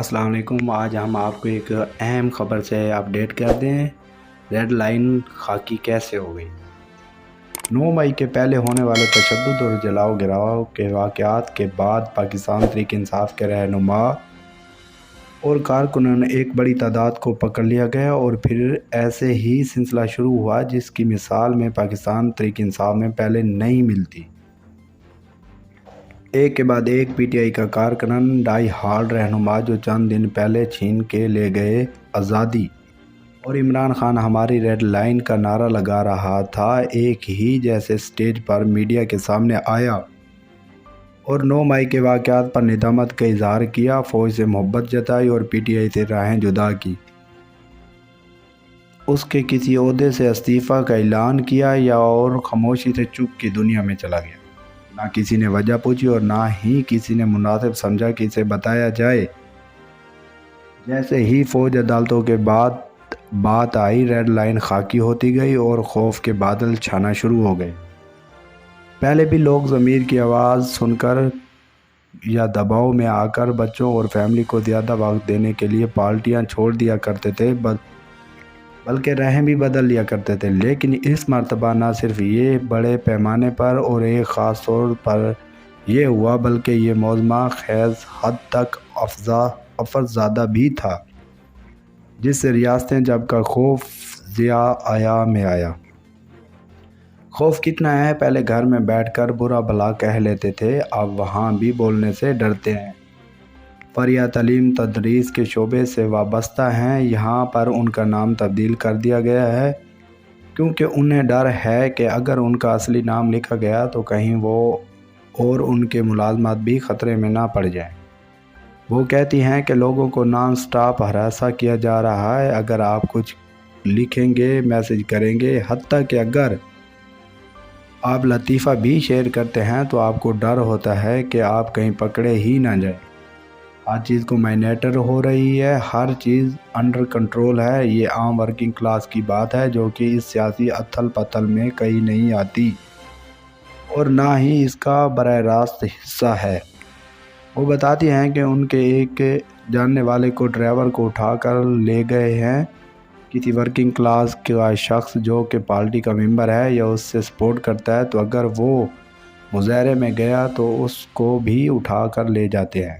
السلام علیکم۔ آج ہم آپ کو ایک اہم خبر سے اپڈیٹ کر دیں۔ ریڈ لائن خاکی کیسے ہو گئی؟ 9 مئی کے پہلے ہونے والے تشدد اور جلاؤ گراؤ کے واقعات کے بعد پاکستان تحریک انصاف کے رہنما اور کارکنوں نے ایک بڑی تعداد کو پکڑ لیا گیا اور پھر ایسے ہی سلسلہ شروع ہوا جس کی مثال میں پاکستان تحریک انصاف میں پہلے نہیں ملتی۔ ایک کے بعد ایک پی ٹی آئی کا کارکن ڈائی ہارڈ رہنما جو چند دن پہلے چھین کے لے گئے آزادی اور عمران خان ہماری ریڈ لائن کا نعرہ لگا رہا تھا، ایک ہی جیسے سٹیج پر میڈیا کے سامنے آیا اور 9 مئی کے واقعات پر ندامت کا اظہار کیا، فوج سے محبت جتائی اور پی ٹی آئی سے راہیں جدا کی۔ اس کے کسی عہدے سے استعفیٰ کا اعلان کیا یا اور خاموشی سے چپ کی دنیا میں چلا گیا۔ نہ کسی نے وجہ پوچھی اور نہ ہی کسی نے مناسب سمجھا کہ اسے بتایا جائے۔ جیسے ہی فوج عدالتوں کے بعد بات آئی، ریڈ لائن خاکی ہوتی گئی اور خوف کے بادل چھانا شروع ہو گئے۔ پہلے بھی لوگ ضمیر کی آواز سن کر یا دباؤ میں آ کر بچوں اور فیملی کو زیادہ وقت دینے کے لیے پارٹیاں چھوڑ دیا کرتے تھے، بلکہ راہیں بھی بدل لیا کرتے تھے، لیکن اس مرتبہ نہ صرف یہ بڑے پیمانے پر اور ایک خاص طور پر یہ ہوا، بلکہ یہ موضوع خیز حد تک افزودہ بھی تھا، جس سے ریاستیں جب کا خوف ضیاء آیا میں آیا۔ خوف کتنا ہے؟ پہلے گھر میں بیٹھ کر برا بھلا کہہ لیتے تھے، اب وہاں بھی بولنے سے ڈرتے ہیں۔ فریع تعلیم تدریس کے شعبے سے وابستہ ہیں، یہاں پر ان کا نام تبدیل کر دیا گیا ہے کیونکہ انہیں ڈر ہے کہ اگر ان کا اصلی نام لکھا گیا تو کہیں وہ اور ان کے ملازمت بھی خطرے میں نہ پڑ جائیں۔ وہ کہتی ہیں کہ لوگوں کو نان سٹاپ ہراساں کیا جا رہا ہے، اگر آپ کچھ لکھیں گے، میسج کریں گے، حتیٰ کہ اگر آپ لطیفہ بھی شیئر کرتے ہیں تو آپ کو ڈر ہوتا ہے کہ آپ کہیں پکڑے ہی نہ جائیں۔ ہر چیز کو مانیٹر ہو رہی ہے، ہر چیز انڈر کنٹرول ہے۔ یہ عام ورکنگ کلاس کی بات ہے جو کہ اس سیاسی اتھل پتھل میں کہیں نہیں آتی اور نہ ہی اس کا براہ راست حصہ ہے۔ وہ بتاتی ہیں کہ ان کے ایک جاننے والے کو ڈرائیور کو اٹھا کر لے گئے ہیں، کسی ورکنگ کلاس کا شخص جو کہ پارٹی کا ممبر ہے یا اس سے سپورٹ کرتا ہے، تو اگر وہ مظاہرے میں گیا تو اس کو بھی اٹھا کر لے جاتے ہیں۔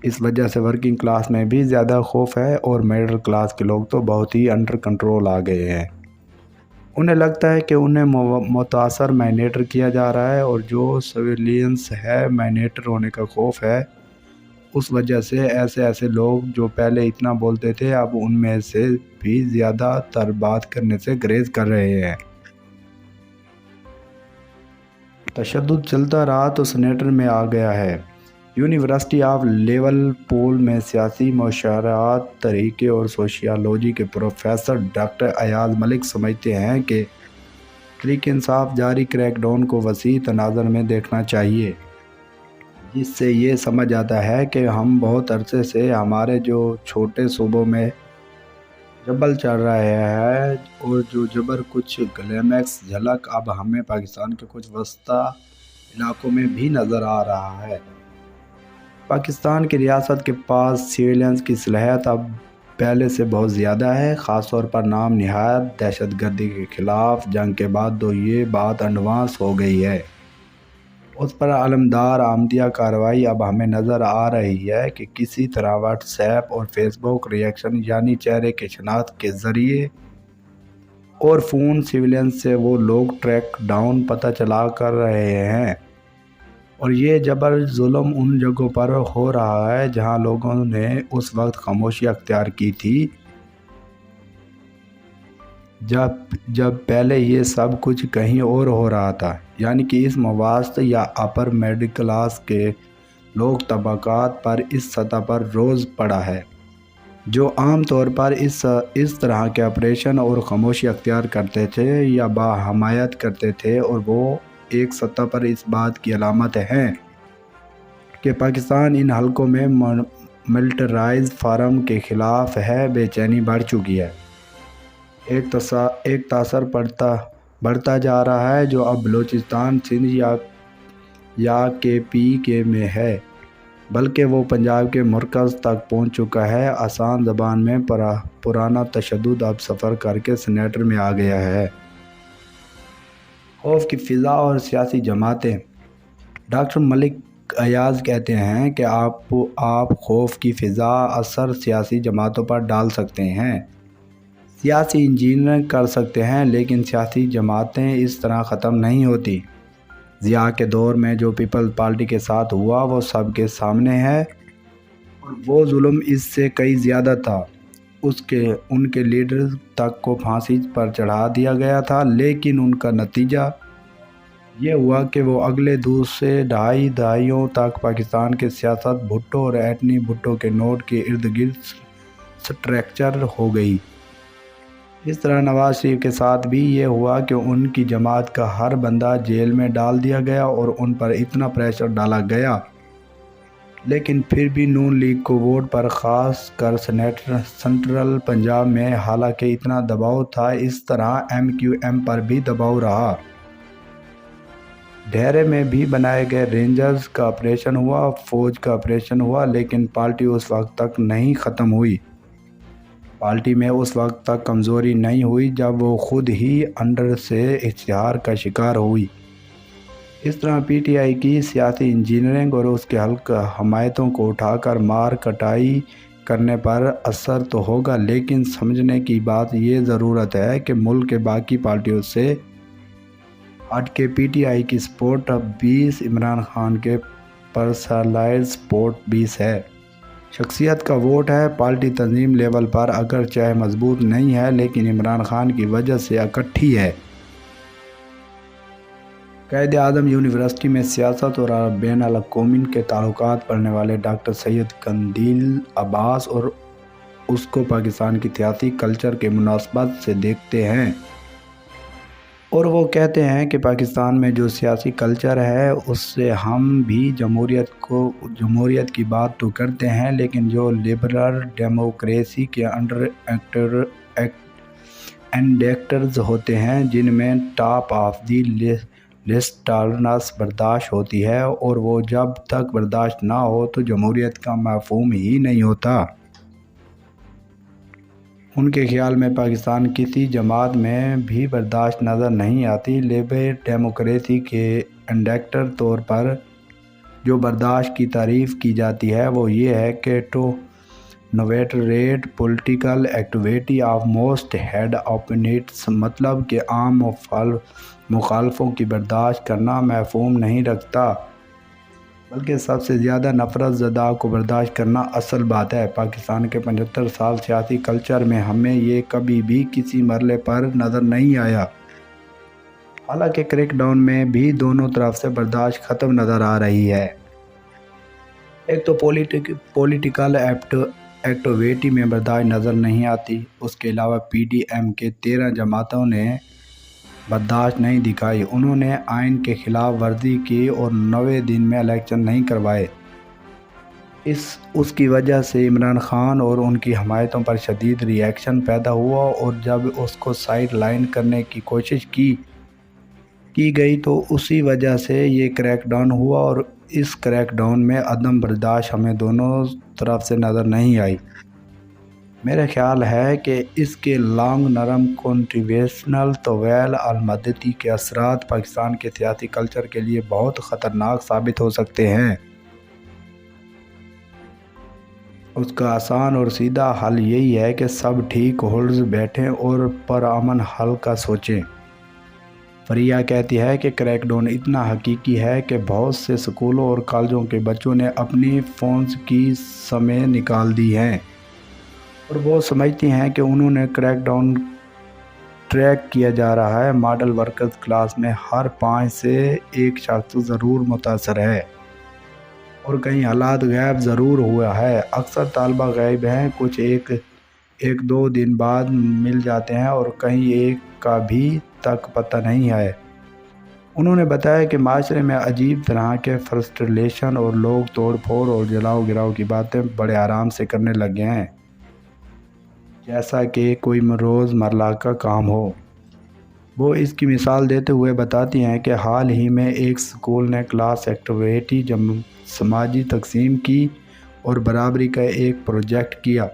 اس وجہ سے ورکنگ کلاس میں بھی زیادہ خوف ہے اور میڈل کلاس کے لوگ تو بہت ہی انڈر کنٹرول آ گئے ہیں۔ انہیں لگتا ہے کہ انہیں متاثر مانیٹر کیا جا رہا ہے اور جو سویلینس ہے، مانیٹر ہونے کا خوف ہے، اس وجہ سے ایسے لوگ جو پہلے اتنا بولتے تھے اب ان میں سے بھی زیادہ تر بات کرنے سے گریز کر رہے ہیں۔ تشدد چلتا رہا تو سینیٹر میں آ گیا ہے۔ یونیورسٹی آف لیورپول میں سیاسی معاشرات، طریقے اور سوشیالوجی کے پروفیسر ڈاکٹر ایاز ملک سمجھتے ہیں کہ تحریک انصاف جاری کریک ڈاؤن کو وسیع تناظر میں دیکھنا چاہیے، جس سے یہ سمجھ آتا ہے کہ ہم بہت عرصے سے ہمارے جو چھوٹے صوبوں میں جبل چل رہا ہے اور جو جبر کچھ گلیمکس جھلک اب ہمیں پاکستان کے کچھ وسطی علاقوں میں بھی نظر آ رہا ہے۔ پاکستان کی ریاست کے پاس سویلینس کی صلاحیت اب پہلے سے بہت زیادہ ہے، خاص طور پر نام نہاد دہشت گردی کے خلاف جنگ کے بعد تو یہ بات ایڈوانس ہو گئی ہے۔ اس پر علمدار آمدیہ کارروائی اب ہمیں نظر آ رہی ہے کہ کسی طرح واٹس ایپ اور فیس بک ریئیکشن یعنی چہرے کی شناخت کے ذریعے اور فون سرویلنس سے وہ لوگ ٹریک ڈاؤن پتہ چلا کر رہے ہیں، اور یہ جبر ظلم ان جگہوں پر ہو رہا ہے جہاں لوگوں نے اس وقت خاموشی اختیار کی تھی جب پہلے یہ سب کچھ کہیں اور ہو رہا تھا، یعنی کہ اس مواسط یا اپر میڈل کلاس کے لوگ طبقات پر اس سطح پر روز پڑا ہے، جو عام طور پر اس طرح کے آپریشن اور خاموشی اختیار کرتے تھے یا باحمایت کرتے تھے، اور وہ ایک سطح پر اس بات کی علامت ہیں کہ پاکستان ان حلقوں میں ملٹرائز فارم کے خلاف ہے۔ بے چینی بڑھ چکی ہے، ایک تاثر بڑھتا جا رہا ہے جو اب بلوچستان، سندھ یا کے پی کے میں ہے۔ بلکہ وہ پنجاب کے مرکز تک پہنچ چکا ہے۔ آسان زبان میں پرانا تشدد اب سفر کر کے سینیٹر میں آ گیا ہے۔ خوف کی فضا اور سیاسی جماعتیں۔ ڈاکٹر ملک ایاز کہتے ہیں کہ آپ خوف کی فضا اثر سیاسی جماعتوں پر ڈال سکتے ہیں، سیاسی انجینئرنگ کر سکتے ہیں، لیکن سیاسی جماعتیں اس طرح ختم نہیں ہوتی۔ ضیاء کے دور میں جو پیپلز پارٹی کے ساتھ ہوا وہ سب کے سامنے ہے، اور وہ ظلم اس سے کئی زیادہ تھا۔ ان کے لیڈر تک کو پھانسی پر چڑھا دیا گیا تھا، لیکن ان کا نتیجہ یہ ہوا کہ وہ اگلے دوسرے ڈھائی دہائیوں تک پاکستان کی سیاست بھٹو اور اینٹنی بھٹو کے نوٹ کے ارد گرد سٹرکچر ہو گئی۔ اس طرح نواز شریف کے ساتھ بھی یہ ہوا کہ ان کی جماعت کا ہر بندہ جیل میں ڈال دیا گیا اور ان پر اتنا پریشر ڈالا گیا، لیکن پھر بھی نون لیگ کو ووٹ پر، خاص کر سنٹرل پنجاب میں حالانکہ اتنا دباؤ تھا، اس طرح ایم کیو ایم پر بھی دباؤ رہا۔ ڈھیرے میں بھی بنائے گئے رینجرز کا آپریشن ہوا، فوج کا آپریشن ہوا، لیکن پارٹی اس وقت تک نہیں ختم ہوئی۔ پارٹی میں اس وقت تک کمزوری نہیں ہوئی جب وہ خود ہی انڈر سے اشتہار کا شکار ہوئی۔ اس طرح پی ٹی آئی کی سیاسی انجینئرنگ اور اس کے حلقہ حمایتوں کو اٹھا کر مار کٹائی کرنے پر اثر تو ہوگا، لیکن سمجھنے کی بات یہ ضرورت ہے کہ ملک کے باقی پارٹیوں سے ہٹ کے پی ٹی آئی کی سپورٹ اب 20 عمران خان کے پرسنلائزڈ سپورٹ 20 ہے۔ شخصیت کا ووٹ ہے۔ پارٹی تنظیم لیول پر اگرچہ مضبوط نہیں ہے، لیکن عمران خان کی وجہ سے اکٹھی ہے۔ قائد اعظم یونیورسٹی میں سیاست اور بین الاقوامی کے تعلقات پڑھنے والے ڈاکٹر سید قندیل عباس اور اس کو پاکستان کی سیاسی کلچر کے مناسبت سے دیکھتے ہیں، اور وہ کہتے ہیں کہ پاکستان میں جو سیاسی کلچر ہے اس سے ہم بھی جمہوریت کی بات تو کرتے ہیں، لیکن جو لبرل ڈیموکریسی کے انڈر انڈیکٹرز ہوتے ہیں، جن میں top of the list tolerance برداشت ہوتی ہے، اور وہ جب تک برداشت نہ ہو تو جمہوریت کا مفہوم ہی نہیں ہوتا۔ ان کے خیال میں پاکستان کسی جماعت میں بھی برداشت نظر نہیں آتی۔ لبرل ڈیموکریسی کے انڈیکٹر طور پر جو برداشت کی تعریف کی جاتی ہے وہ یہ ہے کہ to neutralise political activity of most head opponents, مطلب کہ عام مخالفوں کی برداشت کرنا مفہوم نہیں رکھتا، بلکہ سب سے زیادہ نفرت زدہ کو برداشت کرنا اصل بات ہے۔ پاکستان کے 75 سال سیاسی کلچر میں ہمیں یہ کبھی بھی کسی مرحلے پر نظر نہیں آیا، حالانکہ کریک ڈاؤن میں بھی دونوں طرف سے برداشت ختم نظر آ رہی ہے۔ ایک تو پولیٹیکل ایکٹیویٹی میں برداشت نظر نہیں آتی، اس کے علاوہ پی ڈی ایم کے 13 جماعتوں نے برداشت نہیں دکھائی۔ انہوں نے آئین کے خلاف ورزی کی اور 90 دن میں الیکشن نہیں کروائے۔ اس کی وجہ سے عمران خان اور ان کی حمایتوں پر شدید ری ایکشن پیدا ہوا، اور جب اس کو سائیڈ لائن کرنے کی کوشش کی گئی تو اسی وجہ سے یہ کریک ڈاؤن ہوا، اور اس کریک ڈاؤن میں عدم برداشت ہمیں دونوں طرف سے نظر نہیں آئی۔ میرا خیال ہے کہ اس کے لانگ نرم کنٹینیوشنل طویل المدتی کے اثرات پاکستان کے سیاسی کلچر کے لیے بہت خطرناک ثابت ہو سکتے ہیں۔ اس کا آسان اور سیدھا حل یہی ہے کہ سب ٹھیک ہولڈز بیٹھیں اور پرامن حل کا سوچیں۔ فریہ کہتی ہے کہ کریک ڈاؤن اتنا حقیقی ہے کہ بہت سے سکولوں اور کالجوں کے بچوں نے اپنی فونز کی سمیں نکال دی ہیں، اور وہ سمجھتی ہیں کہ انہوں نے کریک ڈاؤن ٹریک کیا جا رہا ہے۔ ماڈل ورکرز کلاس میں ہر 5 سے 1 شخص ضرور متاثر ہے، اور کئی حالات غائب ضرور ہوا ہے۔ اکثر طلبہ غائب ہیں، کچھ ایک دو دن بعد مل جاتے ہیں، اور کہیں ایک کا بھی تک پتہ نہیں ہے۔ انہوں نے بتایا کہ معاشرے میں عجیب طرح کے فرسٹریشن اور لوگ توڑ پھوڑ اور جلاؤ گراؤ کی باتیں بڑے آرام سے کرنے لگے ہیں، جیسا کہ کوئی روز مرہ کا کام ہو۔ وہ اس کی مثال دیتے ہوئے بتاتی ہیں کہ حال ہی میں ایک اسکول نے کلاس ایکٹیویٹی سماجی تقسیم کی اور برابری کا ایک پروجیکٹ کیا،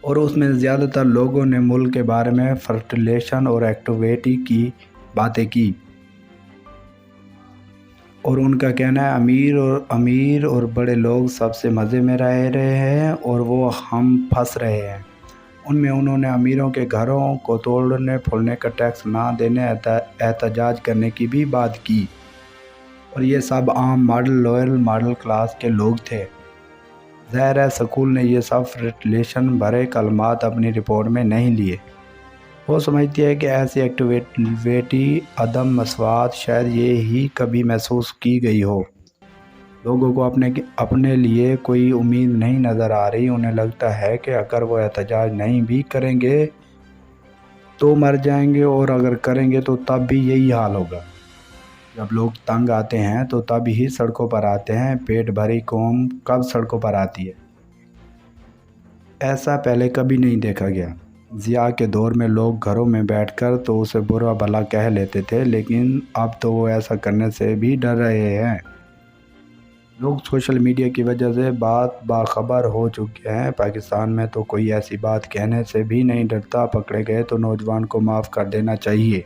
اور اس میں زیادہ تر لوگوں نے ملک کے بارے میں فرٹیلیشن اور ایکٹیویٹی کی باتیں کی، اور ان کا کہنا ہے امیر اور بڑے لوگ سب سے مزے میں رہ رہے ہیں اور وہ ہم پھنس رہے ہیں۔ ان میں انہوں نے امیروں کے گھروں کو توڑنے پھوڑنے کا ٹیکس نہ دینے احتجاج کرنے کی بھی بات کی، اور یہ سب عام ماڈل لوئر ماڈل کلاس کے لوگ تھے۔ ظاہر ہے سکول نے یہ سب فرٹیلیشن بھرے کلمات اپنی رپورٹ میں نہیں لیے۔ وہ سمجھتی ہے کہ ایسی ایکٹیویٹی عدم مساوات شاید یہ ہی کبھی محسوس کی گئی ہو۔ لوگوں کو اپنے لیے کوئی امید نہیں نظر آ رہی۔ انہیں لگتا ہے کہ اگر وہ احتجاج نہیں بھی کریں گے تو مر جائیں گے، اور اگر کریں گے تو تب بھی یہی حال ہوگا۔ جب لوگ تنگ آتے ہیں تو تب ہی سڑکوں پر آتے ہیں۔ پیٹ بھری قوم کب سڑکوں پر آتی ہے؟ ایسا پہلے کبھی نہیں دیکھا گیا۔ ضیاء کے دور میں لوگ گھروں میں بیٹھ کر تو اسے برا بھلا کہہ لیتے تھے، لیکن اب تو وہ ایسا کرنے سے بھی ڈر رہے ہیں۔ لوگ سوشل میڈیا کی وجہ سے باخبر ہو چکے ہیں۔ پاکستان میں تو کوئی ایسی بات کہنے سے بھی نہیں ڈرتا، پکڑے گئے تو نوجوان کو معاف کر دینا چاہیے۔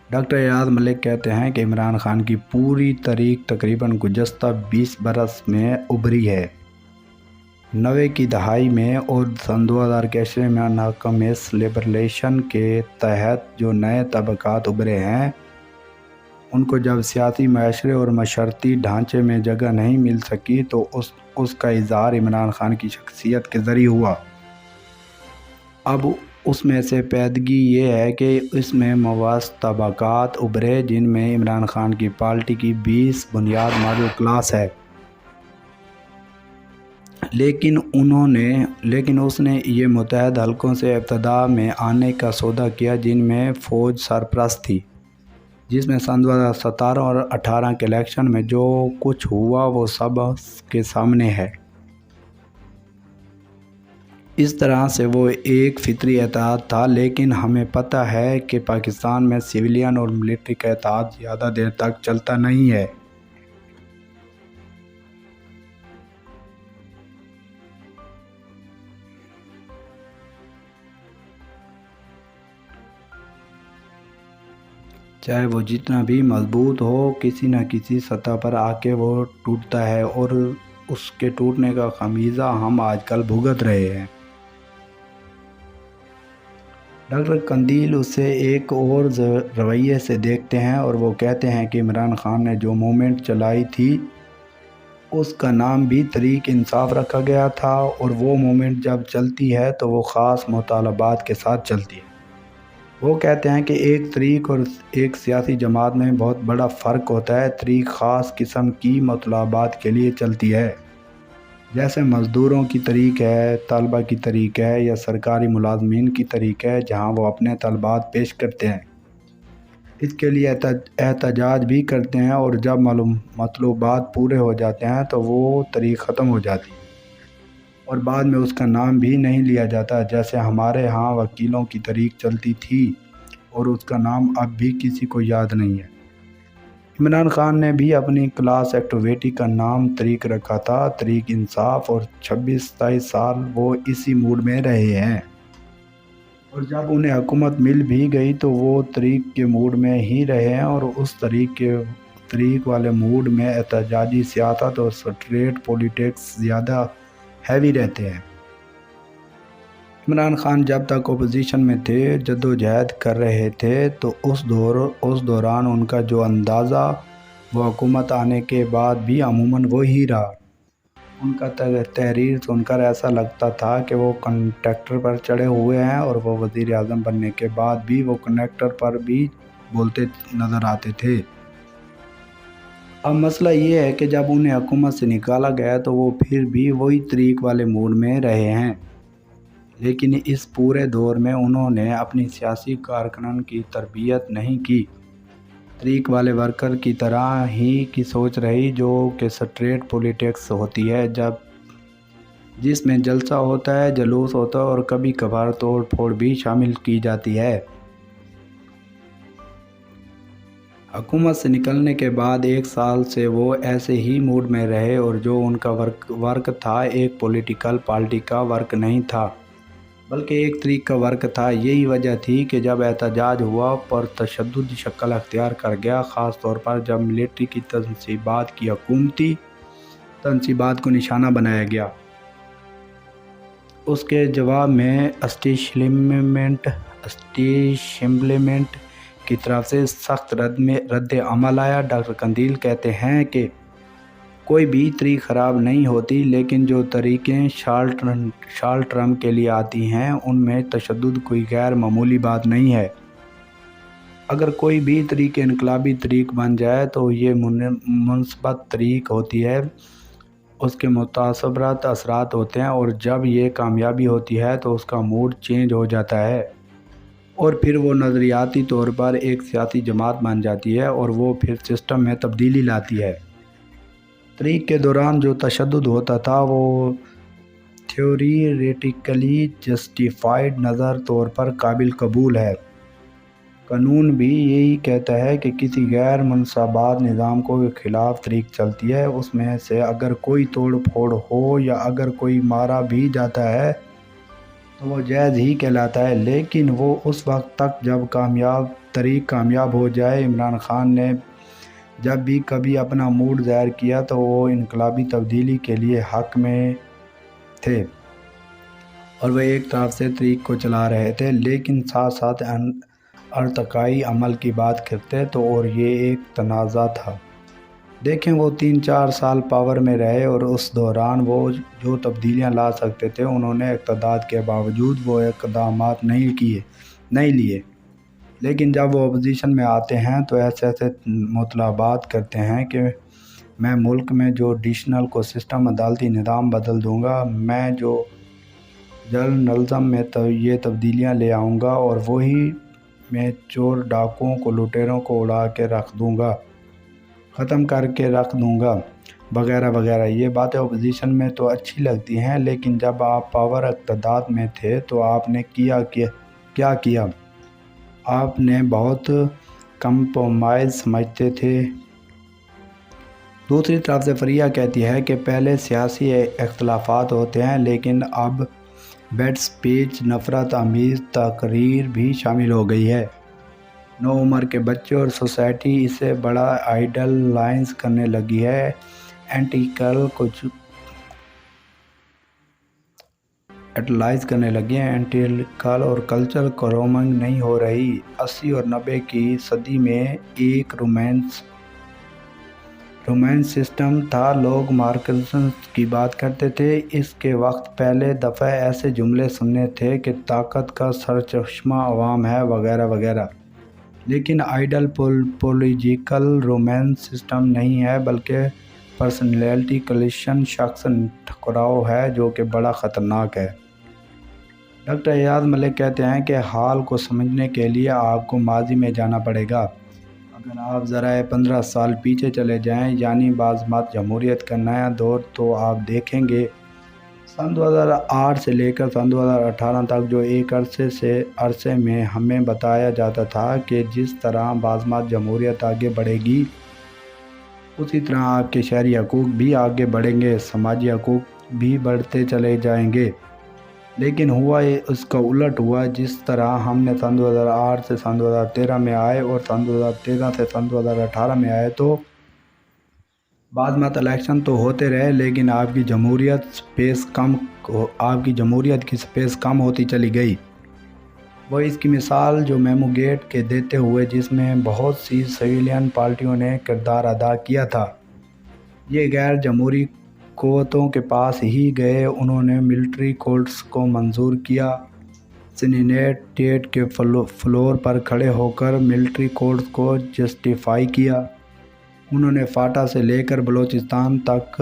ڈاکٹر ایاز ملک کہتے ہیں کہ عمران خان کی پوری تاریخ تقریباً گزشتہ 20 برس میں ابھری ہے۔ 90 کی دہائی میں اور سن 2000 میں ناکامس لبرلیشن کے تحت جو نئے طبقات ابھرے ہیں، ان کو جب سیاسی معاشرے اور معاشرتی ڈھانچے میں جگہ نہیں مل سکی تو اس کا اظہار عمران خان کی شخصیت کے ذریعے ہوا۔ اب اس میں سے پیدگی یہ ہے کہ اس میں مواس طبقات ابھرے جن میں عمران خان کی پارٹی کی 20 بنیاد ماڈل کلاس ہے، لیکن اس نے یہ متحد حلقوں سے ابتدا میں آنے کا سودا کیا جن میں فوج سرپرست تھی، جس میں سن 2017 اور 2018 کے الیکشن میں جو کچھ ہوا وہ سب کے سامنے ہے۔ اس طرح سے وہ ایک فطری اتحاد تھا، لیکن ہمیں پتہ ہے کہ پاکستان میں سویلین اور ملٹری کا اتحاد زیادہ دیر تک چلتا نہیں ہے۔ چاہے وہ جتنا بھی مضبوط ہو، کسی نہ کسی سطح پر آ کے وہ ٹوٹتا ہے، اور اس کے ٹوٹنے کا خمیازہ ہم آج کل بھگت رہے ہیں۔ ڈاکٹر قندیل اسے ایک اور رویے سے دیکھتے ہیں، اور وہ کہتے ہیں کہ عمران خان نے جو موومنٹ چلائی تھی اس کا نام بھی تحریک انصاف رکھا گیا تھا، اور وہ موومنٹ جب چلتی ہے تو وہ خاص مطالبات کے ساتھ چلتی ہے۔ وہ کہتے ہیں کہ ایک تحریک اور ایک سیاسی جماعت میں بہت بڑا فرق ہوتا ہے۔ تحریک خاص قسم کی مطالبات کے لیے چلتی ہے، جیسے مزدوروں کی تحریک ہے، طلبہ کی تحریک ہے، یا سرکاری ملازمین کی تحریک ہے، جہاں وہ اپنے طلبات پیش کرتے ہیں، اس کے لیے احتجاج بھی کرتے ہیں، اور جب مطلوبات پورے ہو جاتے ہیں تو وہ تحریک ختم ہو جاتی ہے اور بعد میں اس کا نام بھی نہیں لیا جاتا۔ جیسے ہمارے ہاں وکیلوں کی تحریک چلتی تھی اور اس کا نام اب بھی کسی کو یاد نہیں ہے۔ عمران خان نے بھی اپنی کلاس ایکٹیویٹی کا نام تحریک رکھا تھا، تحریک انصاف، اور 26-27 سال وہ اسی موڈ میں رہے ہیں، اور جب انہیں حکومت مل بھی گئی تو وہ تحریک کے موڈ میں ہی رہے ہیں، اور اس تحریک والے موڈ میں احتجاجی سیاست اور اسٹریٹ پولیٹکس زیادہ ہیوی رہتے ہیں۔ عمران خان جب تک اپوزیشن میں تھے، جدوجہد کر رہے تھے، تو اس دوران ان کا جو اندازہ وہ حکومت آنے کے بعد بھی عموماً وہی رہا۔ ان کا تحریر سن کر ایسا لگتا تھا کہ وہ کنڈکٹر پر چڑھے ہوئے ہیں، اور وہ وزیر اعظم بننے کے بعد بھی وہ کنڈکٹر پر بھی بولتے نظر آتے تھے۔ اب مسئلہ یہ ہے کہ جب انہیں حکومت سے نکالا گیا تو وہ پھر بھی وہی تحریک والے موڈ میں رہے ہیں، لیکن اس پورے دور میں انہوں نے اپنی سیاسی کارکنان کی تربیت نہیں کی۔ تحریک والے ورکر کی طرح ہی کی سوچ رہی جو کہ اسٹریٹ پولیٹکس ہوتی ہے۔ جس میں جلسہ ہوتا ہے، جلوس ہوتا ہے اور کبھی کبھار توڑ پھوڑ بھی شامل کی جاتی ہے۔ حکومت سے نکلنے کے بعد 1 سال سے وہ ایسے ہی موڈ میں رہے اور جو ان کا ورک تھا ایک پولیٹیکل پارٹی کا ورک نہیں تھا بلکہ ایک طریق کا ورک تھا۔ یہی وجہ تھی کہ جب احتجاج ہوا پر تشدد شکل اختیار کر گیا، خاص طور پر جب ملٹری کی تنصیبات کی حکومتی تنصیبات کو نشانہ بنایا گیا۔ اس کے جواب میں اسٹیبلشمنٹ کی طرف سے سخت رد عمل آیا۔ ڈاکٹر قندیل کہتے ہیں کہ کوئی بھی طریق خراب نہیں ہوتی، لیکن جو طریقیں شارٹ ٹرم کے لیے آتی ہیں ان میں تشدد کوئی غیر معمولی بات نہیں ہے۔ اگر کوئی بھی طریق انقلابی طریق بن جائے تو یہ مثبت طریق ہوتی ہے، اس کے متاثرات اثرات ہوتے ہیں، اور جب یہ کامیابی ہوتی ہے تو اس کا موڈ چینج ہو جاتا ہے اور پھر وہ نظریاتی طور پر ایک سیاسی جماعت بن جاتی ہے اور وہ پھر سسٹم میں تبدیلی لاتی ہے۔ طریق کے دوران جو تشدد ہوتا تھا وہ تھیوریٹیکلی جسٹیفائڈ نظر طور پر قابل قبول ہے۔ قانون بھی یہی کہتا ہے کہ کسی غیر منصبات نظام کو خلاف طریق چلتی ہے، اس میں سے اگر کوئی توڑ پھوڑ ہو یا اگر کوئی مارا بھی جاتا ہے تو وہ جائز ہی کہلاتا ہے، لیکن وہ اس وقت تک جب طریق کامیاب ہو جائے۔ عمران خان نے جب بھی کبھی اپنا موڈ ظاہر کیا تو وہ انقلابی تبدیلی کے لیے حق میں تھے اور وہ ایک طرف سے طریق کو چلا رہے تھے، لیکن ساتھ ساتھ ارتقائی عمل کی بات کرتے تو اور یہ ایک تنازع تھا۔ دیکھیں وہ 3-4 سال پاور میں رہے اور اس دوران وہ جو تبدیلیاں لا سکتے تھے انہوں نے اقتدار کے باوجود وہ اقدامات نہیں لیے، لیکن جب وہ اپوزیشن میں آتے ہیں تو ایسے مطالبات کرتے ہیں کہ میں ملک میں جو جوڈیشل کو سسٹم عدالتی نظام بدل دوں گا، میں جو جرنلزم میں یہ تبدیلیاں لے آؤں گا اور وہی میں چور ڈاکوؤں کو لٹیروں کو اڑا کے رکھ دوں گا، ختم کر کے رکھ دوں گا، وغیرہ وغیرہ۔ یہ باتیں اپوزیشن میں تو اچھی لگتی ہیں، لیکن جب آپ پاور اقتدار میں تھے تو آپ نے کیا کیا؟ آپ نے بہت کمپرومائز سمجھتے تھے۔ دوسری طرف سے فریہ کہتی ہے کہ پہلے سیاسی اختلافات ہوتے ہیں، لیکن اب بیڈ اسپیچ، نفرت آمیز تقریر بھی شامل ہو گئی ہے۔ نو عمر کے بچے اور سوسائٹی اسے بڑا آئیڈلائز کرنے لگی ہے۔ اینٹیکل اور کلچرل کرومنگ نہیں ہو رہی۔ 80 اور 90 کی صدی میں ایک رومانس سسٹم تھا، لوگ مارکسزم کی بات کرتے تھے۔ اس کے وقت پہلے دفعہ ایسے جملے سننے تھے کہ طاقت کا سرچشمہ عوام ہے، وغیرہ وغیرہ۔ لیکن آئیڈل پولیٹیکل رومانس سسٹم نہیں ہے بلکہ پرسنالٹی کلیشن، شخص ٹکراؤ ہے جو کہ بڑا خطرناک ہے۔ ڈاکٹر ایاز ملک کہتے ہیں کہ حال کو سمجھنے کے لیے آپ کو ماضی میں جانا پڑے گا۔ اگر آپ ذرا 15 سال پیچھے چلے جائیں، یعنی بازمات جمہوریت کا نیا دور، تو آپ دیکھیں گے سن 2008 سے لے کر سن 2018 تک جو ایک عرصے میں ہمیں بتایا جاتا تھا کہ جس طرح بازمات جمہوریت آگے بڑھے گی اسی طرح آپ کے شہری حقوق بھی آگے بڑھیں گے، سماجی حقوق بھی بڑھتے چلے جائیں گے۔ لیکن ہوا اس کا الٹ ہوا۔ جس طرح ہم نے سن 2008 سے سن 2013 میں آئے اور سن 2013 سے سن 2018 میں آئے تو بازمات الیکشن تو ہوتے رہے، لیکن آپ کی جمہوریت کی سپیس کم ہوتی چلی گئی۔ وہ اس کی مثال جو میمو گیٹ کے دیتے ہوئے، جس میں بہت سی سویلین پارٹیوں نے کردار ادا کیا تھا، یہ غیر جمہوری قوتوں کے پاس ہی گئے، انہوں نے ملٹری کورٹس کو منظور کیا، سینیٹ کے فلور پر کھڑے ہو کر ملٹری کورٹس کو جسٹیفائی کیا، انہوں نے فاٹا سے لے کر بلوچستان تک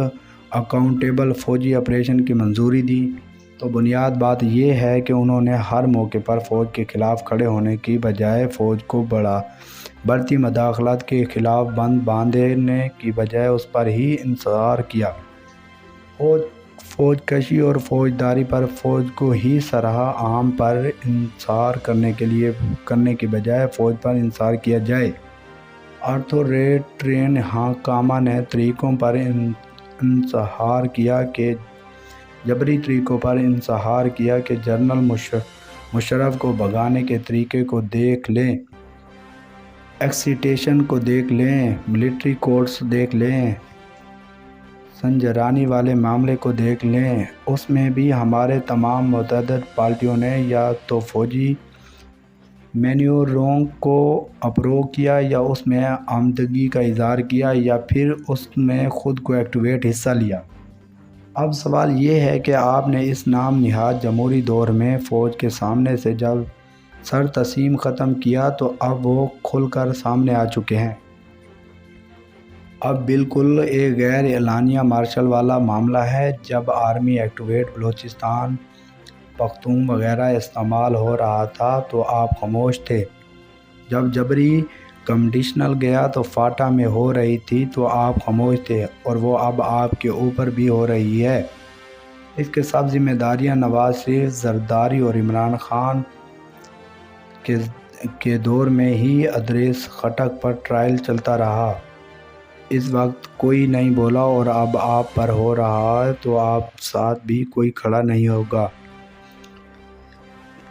اکاؤنٹیبل فوجی آپریشن کی منظوری دی۔ تو بنیاد بات یہ ہے کہ انہوں نے ہر موقع پر فوج کے خلاف کھڑے ہونے کی بجائے فوج کو بڑھتی مداخلت کے خلاف بند باندھنے کی بجائے اس پر ہی انحصار کیا۔ فوج کشی اور فوجداری پر فوج کو ہی سربراہ عام پر انحصار کرنے کی بجائے فوج پر انحصار کیا جائے۔ آتھوریٹرین حکامہ نے طریقوں پر انحصار کیا کہ جبری طریقوں پر انحصار کیا کہ جنرل مشرف کو بھگانے کے طریقے کو دیکھ لیں، ایکسیٹیشن کو دیکھ لیں، ملٹری کورٹس دیکھ لیں، سنجرانی والے معاملے کو دیکھ لیں۔ اس میں بھی ہمارے تمام متعدد پارٹیوں نے یا تو فوجی مینیوروں کو اپروو کیا یا اس میں آمادگی کا اظہار کیا یا پھر اس میں خود کو ایکٹیویٹ حصہ لیا۔ اب سوال یہ ہے کہ آپ نے اس نام نہاد جمہوری دور میں فوج کے سامنے سے جب سر تسلیم ختم کیا تو اب وہ کھل کر سامنے آ چکے ہیں۔ اب بالکل ایک غیر اعلانیہ مارشل والا معاملہ ہے۔ جب آرمی ایکٹیویٹ بلوچستان، پختون وغیرہ استعمال ہو رہا تھا تو آپ خاموش تھے۔ جب جبری کنڈیشنل گیا تو فاٹا میں ہو رہی تھی تو آپ خاموش تھے، اور وہ اب آپ کے اوپر بھی ہو رہی ہے۔ اس کے سب ذمہ داریاں نواز شریف، زرداری اور عمران خان کے دور میں ہی ادریس خٹک پر ٹرائل چلتا رہا۔ اس وقت کوئی نہیں بولا اور اب آپ پر ہو رہا ہے تو آپ ساتھ بھی کوئی کھڑا نہیں ہوگا۔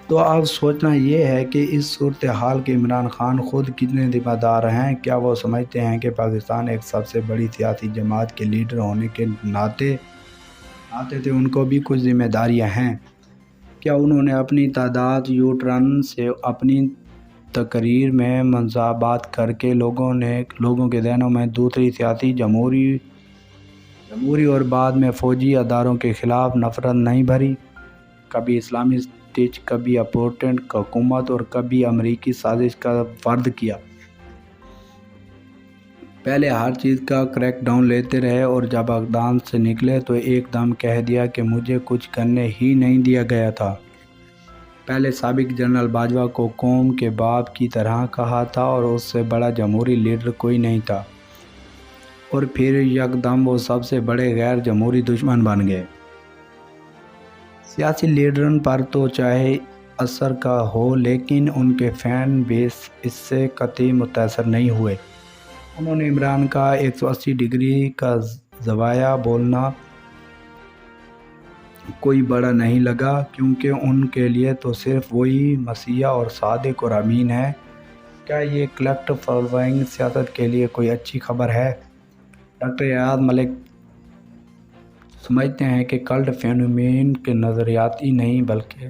تو اب سوچنا یہ ہے کہ اس صورتحال کے عمران خان خود کتنے ذمہ دار ہیں؟ کیا وہ سمجھتے ہیں کہ پاکستان ایک سب سے بڑی سیاسی جماعت کے لیڈر ہونے کے ناطے ان کو بھی کچھ ذمہ داریاں ہیں؟ کیا انہوں نے اپنی تعداد یو ٹرن سے اپنی تقریر میں منصوبات کر کے لوگوں کے ذہنوں میں دوسری سیاسی جمہوری اور بعد میں فوجی اداروں کے خلاف نفرت نہیں بھری؟ کبھی اسلامی اسٹیٹ، کبھی اپورٹنٹ حکومت اور کبھی امریکی سازش کا فرد کیا؟ پہلے ہر چیز کا کریک ڈاؤن لیتے رہے اور جب اقدام سے نکلے تو ایک دم کہہ دیا کہ مجھے کچھ کرنے ہی نہیں دیا گیا تھا۔ پہلے سابق جنرل باجوہ کو قوم کے باپ کی طرح کہا تھا اور اس سے بڑا جمہوری لیڈر کوئی نہیں تھا، اور پھر یکدم وہ سب سے بڑے غیر جمہوری دشمن بن گئے۔ سیاسی لیڈرن پر تو چاہے اثر کا ہو لیکن ان کے فین بیس اس سے قطعی متاثر نہیں ہوئے۔ انہوں نے عمران کا 180 ڈگری کا زاویہ بولنا کوئی بڑا نہیں لگا، کیونکہ ان کے لیے تو صرف وہی مسیح اور صادق اور امین ہے۔ کیا یہ کلٹ فالوئنگ سیاست کے لیے کوئی اچھی خبر ہے؟ ڈاکٹر ایاز ملک سمجھتے ہیں کہ کلٹ فینومین کے نظریاتی نہیں بلکہ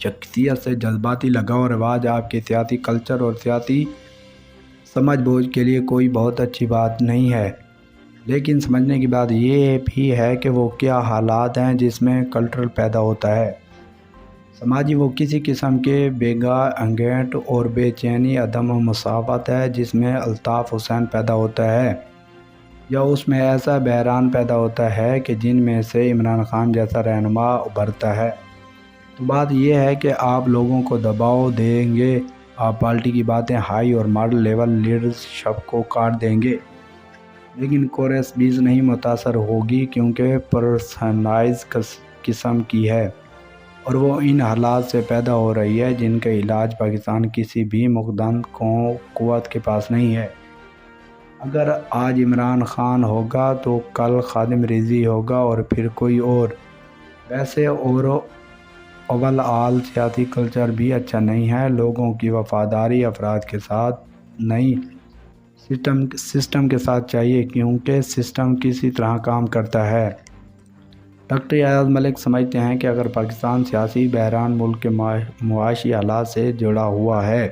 شخصیت سے جذباتی لگاؤ اور رواج آپ کے سیاسی کلچر اور سیاسی سمجھ بوجھ کے لیے کوئی بہت اچھی بات نہیں ہے، لیکن سمجھنے کی بات یہ بھی ہے کہ وہ کیا حالات ہیں جس میں کلچر پیدا ہوتا ہے۔ سماجی وہ کسی قسم کے بیگا انگیٹ اور بے چینی، عدم مساوات ہے جس میں الطاف حسین پیدا ہوتا ہے، یا اس میں ایسا بحران پیدا ہوتا ہے کہ جن میں سے عمران خان جیسا رہنما ابھرتا ہے۔ تو بات یہ ہے کہ آپ لوگوں کو دباؤ دیں گے، آپ پارٹی کی باتیں ہائی اور ماڈل لیول لیڈرشپ کو کاٹ دیں گے، لیکن کورس بیس نہیں متاثر ہوگی کیونکہ پرسنلائز قسم کی ہے، اور وہ ان حالات سے پیدا ہو رہی ہے جن کا علاج پاکستان کسی بھی مقدم قوت کے پاس نہیں ہے۔ اگر آج عمران خان ہوگا تو کل خادم رضوی ہوگا اور پھر کوئی اور۔ ویسے اوور آل سیاسی کلچر بھی اچھا نہیں ہے، لوگوں کی وفاداری افراد کے ساتھ نہیں سسٹم کے ساتھ چاہیے، کیونکہ سسٹم کسی طرح کام کرتا ہے۔ ڈاکٹر ایاز ملک سمجھتے ہیں کہ اگر پاکستان سیاسی بحران ملک کے معاشی حالات سے جڑا ہوا ہے،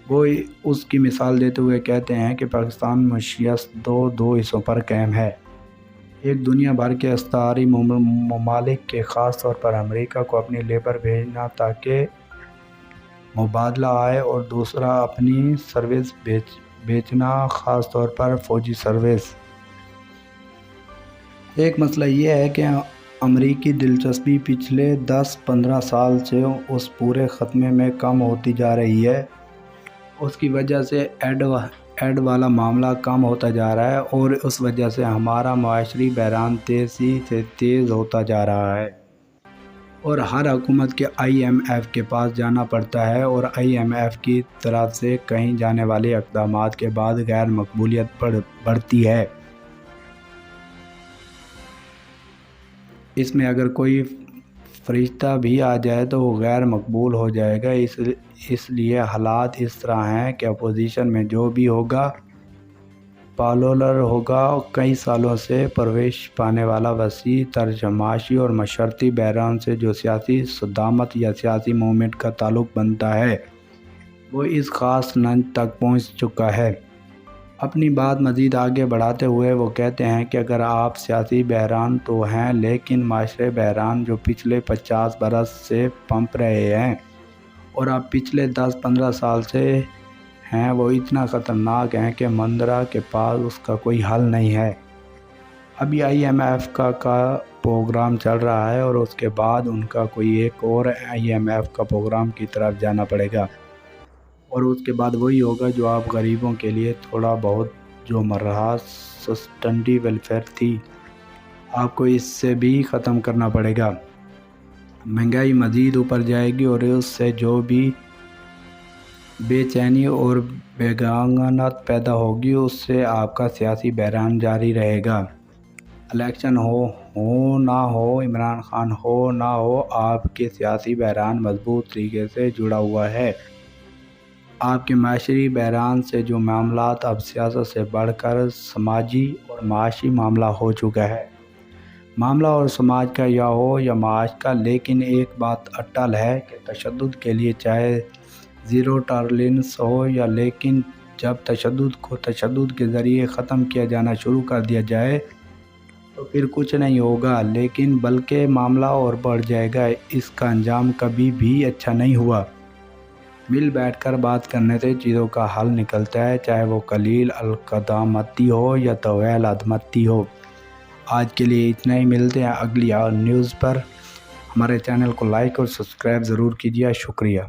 وہ اس کی مثال دیتے ہوئے کہتے ہیں کہ پاکستان معیشت دو حصوں پر قائم ہے۔ ایک دنیا بھر کے استعاری ممالک کے خاص طور پر امریکہ کو اپنی لیبر بھیجنا تاکہ مبادلہ آئے، اور دوسرا اپنی سروس بیچنا، خاص طور پر فوجی سروس۔ ایک مسئلہ یہ ہے کہ امریکی دلچسپی پچھلے 10-15 سال سے اس پورے خاتمے میں کم ہوتی جا رہی ہے۔ اس کی وجہ سے ایڈ والا معاملہ کم ہوتا جا رہا ہے اور اس وجہ سے ہمارا معاشری بحران تیزی سے تیز ہوتا جا رہا ہے اور ہر حکومت کے IMF کے پاس جانا پڑتا ہے اور IMF کی طرف سے کہیں جانے والے اقدامات کے بعد غیر مقبولیت بڑھتی ہے۔ اس میں اگر کوئی فرشتہ بھی آ جائے تو وہ غیر مقبول ہو جائے گا۔ اس لیے حالات اس طرح ہیں کہ اپوزیشن میں جو بھی ہوگا پاپولر ہوگا اور کئی سالوں سے پرورش پانے والا وسیع تر معاشی اور معاشرتی بحران سے جو سیاسی صدامت یا سیاسی موومنٹ کا تعلق بنتا ہے وہ اس خاص ننج تک پہنچ چکا ہے۔ اپنی بات مزید آگے بڑھاتے ہوئے وہ کہتے ہیں کہ اگر آپ سیاسی بحران تو ہیں لیکن معاشرے بحران جو پچھلے 50 برس سے پنپ رہے ہیں اور اب پچھلے 10-15 سال سے ہیں وہ اتنا خطرناک ہیں کہ مندرا کے پاس اس کا کوئی حل نہیں ہے۔ ابھی IMF کا پروگرام چل رہا ہے اور اس کے بعد ان کا کوئی ایک اور IMF کا پروگرام کی طرف جانا پڑے گا اور اس کے بعد وہی ہوگا جو آپ غریبوں کے لیے تھوڑا بہت جو مرحلہ سسٹینڈی ویلفیئر تھی آپ کو اس سے بھی ختم کرنا پڑے گا۔ مہنگائی مزید اوپر جائے گی اور اس سے جو بھی بے چینی اور بیگانگت پیدا ہوگی اس سے آپ کا سیاسی بحران جاری رہے گا۔ الیکشن ہو نہ ہو، عمران خان ہو نہ ہو، آپ کے سیاسی بحران مضبوط طریقے سے جڑا ہوا ہے۔ آپ کے معاشری بحران سے جو معاملات اب سیاست سے بڑھ کر سماجی اور معاشی معاملہ ہو چکا ہے۔ معاملہ اور سماج کا یا ہو یا معاش کا، لیکن ایک بات اٹل ہے کہ تشدد کے لیے چاہے زیرو ٹالرنس ہو یا، لیکن جب تشدد کو تشدد کے ذریعے ختم کیا جانا شروع کر دیا جائے تو پھر کچھ نہیں ہوگا لیکن بلکہ معاملہ اور بڑھ جائے گا۔ اس کا انجام کبھی بھی اچھا نہیں ہوا۔ مل بیٹھ کر بات کرنے سے چیزوں کا حل نکلتا ہے، چاہے وہ قلیل القدامتی ہو یا طویل عدمتی ہو۔ آج کے لیے اتنا ہی، ملتے ہیں اگلی نیوز پر۔ ہمارے چینل کو لائک اور سبسکرائب ضرور کیجیے۔ شکریہ۔